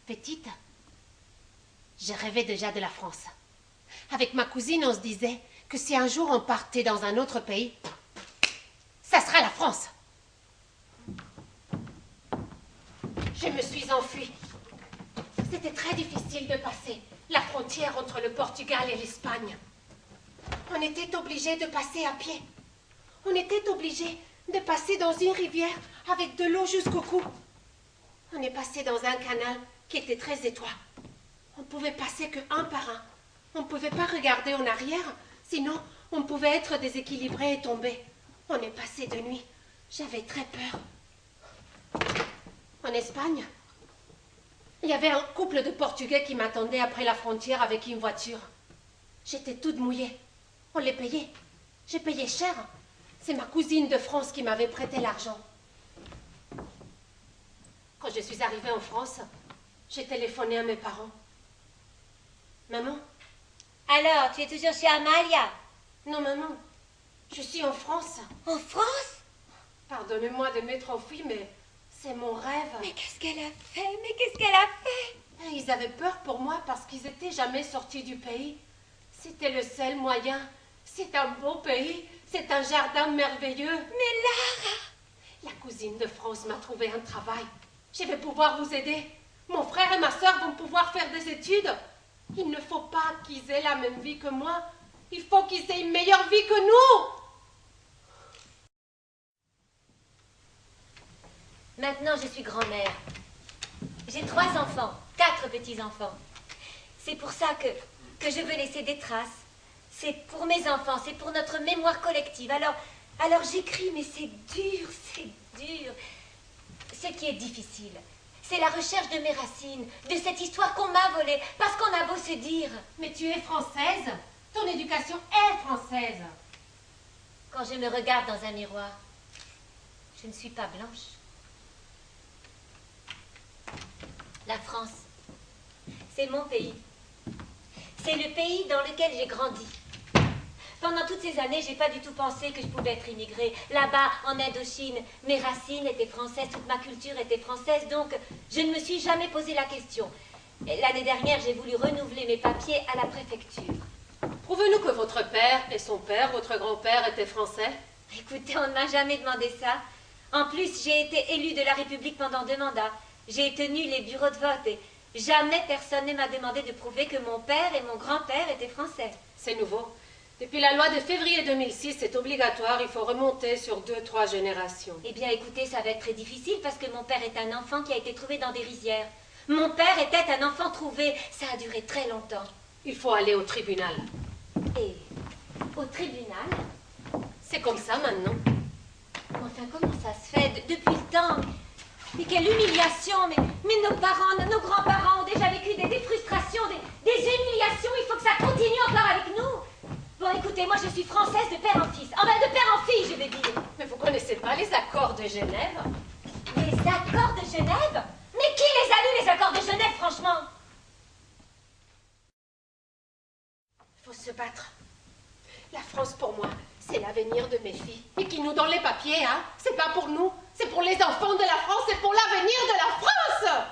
Petite, je rêvais déjà de la France. Avec ma cousine, on se disait que si un jour on partait dans un autre pays, ça sera la France. Je me suis enfuie. C'était très difficile de passer la frontière entre le Portugal et l'Espagne. On était obligé de passer à pied. On était obligé de passer dans une rivière avec de l'eau jusqu'au cou. On est passé dans un canal qui était très étroit. On pouvait passer que un par un. On ne pouvait pas regarder en arrière, sinon on pouvait être déséquilibré et tomber. On est passé de nuit. J'avais très peur. En Espagne, il y avait un couple de Portugais qui m'attendait après la frontière avec une voiture. J'étais toute mouillée. On les payait. J'ai payé cher. C'est ma cousine de France qui m'avait prêté l'argent. Quand je suis arrivée en France, j'ai téléphoné à mes parents. Maman? Alors, tu es toujours chez Amalia? Non, maman. Je suis en France. En France? Pardonnez-moi de m'être enfuie, mais c'est mon rêve. Mais qu'est-ce qu'elle a fait? Mais qu'est-ce qu'elle a fait? Ils avaient peur pour moi parce qu'ils n'étaient jamais sortis du pays. C'était le seul moyen. C'est un beau pays. C'est un jardin merveilleux. Mais Lara! La cousine de France m'a trouvé un travail. Je vais pouvoir vous aider. Mon frère et ma sœur vont pouvoir faire des études. Il ne faut pas qu'ils aient la même vie que moi. Il faut qu'ils aient une meilleure vie que nous. Maintenant, je suis grand-mère. J'ai 3 enfants, 4 petits-enfants. C'est pour ça que je veux laisser des traces. C'est pour mes enfants, c'est pour notre mémoire collective. Alors j'écris, mais c'est dur, c'est dur. Ce qui est difficile, c'est la recherche de mes racines, de cette histoire qu'on m'a volée, parce qu'on a beau se dire. Mais tu es française. Ton éducation est française. Quand je me regarde dans un miroir, je ne suis pas blanche. La France, c'est mon pays. C'est le pays dans lequel j'ai grandi. Pendant toutes ces années, j'ai pas du tout pensé que je pouvais être immigrée. Là-bas, en Indochine, mes racines étaient françaises, toute ma culture était française, donc je ne me suis jamais posé la question. L'année dernière, j'ai voulu renouveler mes papiers à la préfecture. Prouvez-nous que votre père et son père, votre grand-père, étaient français. Écoutez, on ne m'a jamais demandé ça. En plus, j'ai été élue de la République pendant 2 mandats. J'ai tenu les bureaux de vote et jamais personne ne m'a demandé de prouver que mon père et mon grand-père étaient français. C'est nouveau. Depuis la loi de février 2006, c'est obligatoire, il faut remonter sur 2-3 générations. Eh bien, écoutez, ça va être très difficile parce que mon père est un enfant qui a été trouvé dans des rizières. Mon père était un enfant trouvé. Ça a duré très longtemps. Il faut aller au tribunal. Et au tribunal? C'est comme ça maintenant. Enfin, comment ça se fait depuis le temps? Mais quelle humiliation! Mais nos parents, nos grands-parents ont déjà vécu des frustrations, des humiliations. Il faut que ça continue encore avec nous. Bon, écoutez, moi je suis française de père en fils. Enfin, de père en fille, je vais dire. Mais vous connaissez pas les accords de Genève? Les accords de Genève? Mais qui les a lus, les accords de Genève, franchement? Il faut se battre. La France, pour moi, c'est l'avenir de mes filles. Et qui nous donne les papiers, hein? C'est pas pour nous. C'est pour les enfants de la France. C'est pour l'avenir de la France.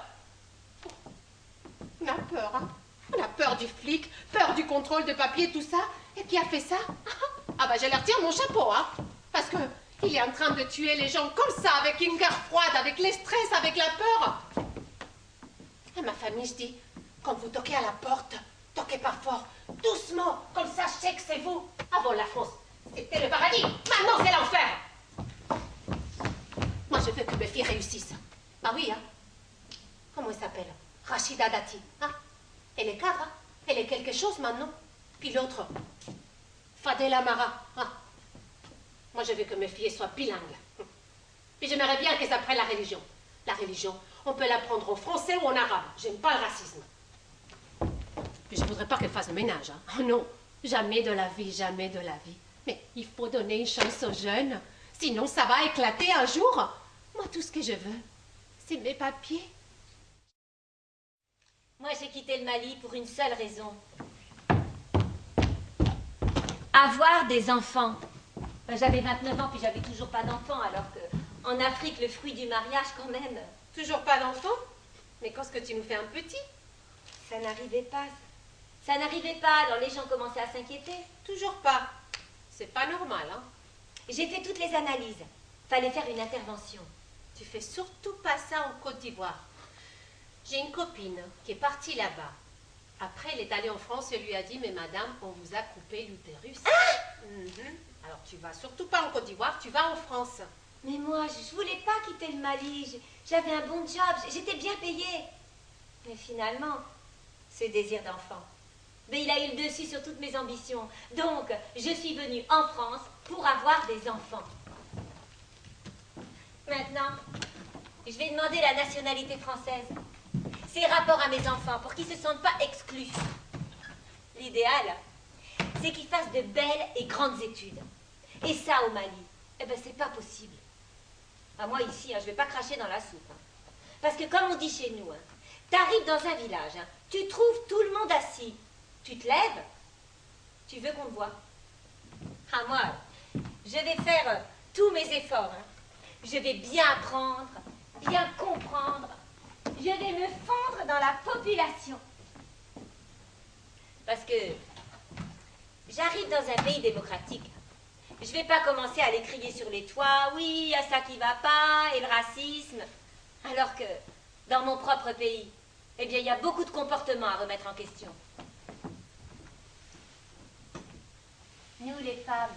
On a peur, hein? On a peur du flic, peur du contrôle de papier, tout ça. Et qui a fait ça? Ah bah je leur tire mon chapeau, hein? Parce que il est en train de tuer les gens comme ça, avec une guerre froide, avec les stress, avec la peur. À ma famille, je dis, quand vous toquez à la porte, toquez pas fort, doucement, comme ça je sais que c'est vous. Avant la France, c'était le paradis, maintenant c'est l'enfer. Moi je veux que mes filles réussissent. Bah oui, hein? Comment elle s'appelle? Rachida Dati, hein? Elle est cadre, hein? Elle est quelque chose maintenant. Puis l'autre, Fadela Mara. Ah. Moi, je veux que mes filles soient bilingues. Puis j'aimerais bien qu'elles apprennent la religion. La religion, on peut l'apprendre en français ou en arabe. J'aime pas le racisme. Puis je voudrais pas qu'elles fassent le ménage. Hein. Oh non, jamais de la vie, jamais de la vie. Mais il faut donner une chance aux jeunes. Sinon, ça va éclater un jour. Moi, tout ce que je veux, c'est mes papiers. Moi, j'ai quitté le Mali pour une seule raison. Avoir des enfants. Ben, j'avais 29 ans, puis j'avais toujours pas d'enfants, alors que en Afrique, le fruit du mariage, quand même. Toujours pas d'enfants? Mais qu'est-ce que tu nous fais un petit? Ça n'arrivait pas. Ça n'arrivait pas, alors les gens commençaient à s'inquiéter. Toujours pas. C'est pas normal, hein? J'ai fait toutes les analyses. Fallait faire une intervention. Tu fais surtout pas ça en Côte d'Ivoire. J'ai une copine qui est partie là-bas. Après, elle est allée en France et lui a dit, mais madame, on vous a coupé l'utérus. Alors, tu vas surtout pas en Côte d'Ivoire, tu vas en France. Mais moi, je voulais pas quitter le Mali. J'avais un bon job, j'étais bien payée. Mais finalement, ce désir d'enfant, mais il a eu le dessus sur toutes mes ambitions. Donc, je suis venue en France pour avoir des enfants. Maintenant, je vais demander la nationalité française. Ses rapports à mes enfants pour qu'ils ne se sentent pas exclus. L'idéal, c'est qu'ils fassent de belles et grandes études. Et ça, au Mali, eh ben, c'est pas possible. Ah, moi, ici, je vais pas cracher dans la soupe. Parce que, comme on dit chez nous, t'arrives dans un village, tu trouves tout le monde assis. Tu te lèves, tu veux qu'on te voie. Ah, moi, je vais faire tous mes efforts. Je vais bien apprendre, bien comprendre. Je vais me fondre dans la population. Parce que j'arrive dans un pays démocratique. Je vais pas commencer à aller crier sur les toits, oui, il y a ça qui va pas, et le racisme. Alors que dans mon propre pays, eh bien, il y a beaucoup de comportements à remettre en question. Nous, les femmes,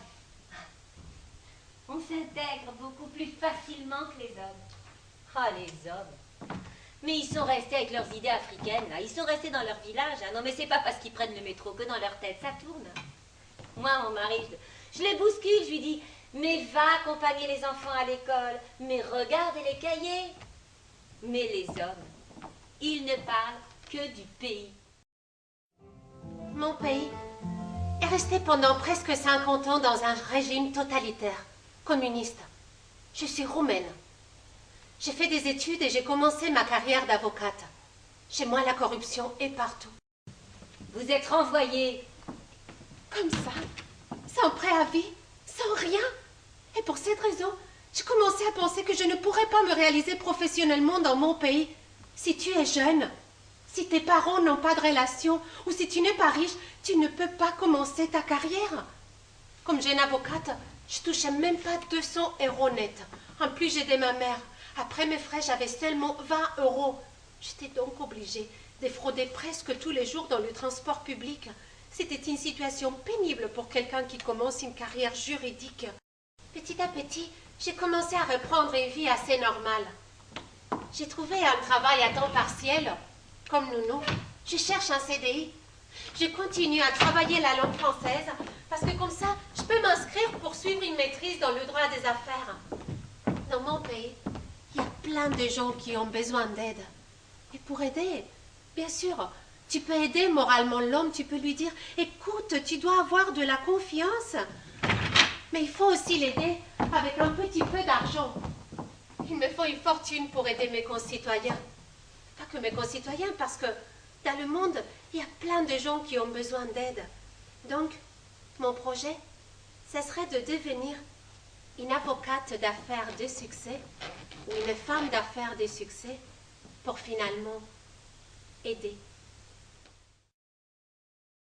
on s'intègre beaucoup plus facilement que les hommes. Ah, les hommes. Mais ils sont restés avec leurs idées africaines, là. Ils sont restés dans leur village. Non, mais c'est pas parce qu'ils prennent le métro que dans leur tête, ça tourne. Moi, mon mari, je les bouscule, je lui dis, mais va accompagner les enfants à l'école, mais regarde les cahiers. Mais les hommes, ils ne parlent que du pays. Mon pays est resté pendant presque 50 ans dans un régime totalitaire, communiste. Je suis roumaine. J'ai fait des études et j'ai commencé ma carrière d'avocate. Chez moi, la corruption est partout. Vous êtes renvoyé. Comme ça, sans préavis, sans rien. Et pour cette raison, j'ai commencé à penser que je ne pourrais pas me réaliser professionnellement dans mon pays. Si tu es jeune, si tes parents n'ont pas de relation, ou si tu n'es pas riche, tu ne peux pas commencer ta carrière. Comme jeune avocate, je touchais même pas 200 € net. En plus, j'aidais ma mère. Après mes frais, j'avais seulement 20 €. J'étais donc obligée de frauder presque tous les jours dans le transport public. C'était une situation pénible pour quelqu'un qui commence une carrière juridique. Petit à petit, j'ai commencé à reprendre une vie assez normale. J'ai trouvé un travail à temps partiel. Comme nounou, je cherche un CDI. Je continue à travailler la langue française parce que comme ça, je peux m'inscrire pour suivre une maîtrise dans le droit des affaires. Dans mon pays, il y a plein de gens qui ont besoin d'aide. Et pour aider, bien sûr, tu peux aider moralement l'homme, tu peux lui dire « Écoute, tu dois avoir de la confiance. » Mais il faut aussi l'aider avec un petit peu d'argent. Il me faut une fortune pour aider mes concitoyens. Pas que mes concitoyens, parce que dans le monde, il y a plein de gens qui ont besoin d'aide. Donc, mon projet, ce serait de devenir une avocate d'affaires de succès ou une femme d'affaires de succès pour finalement aider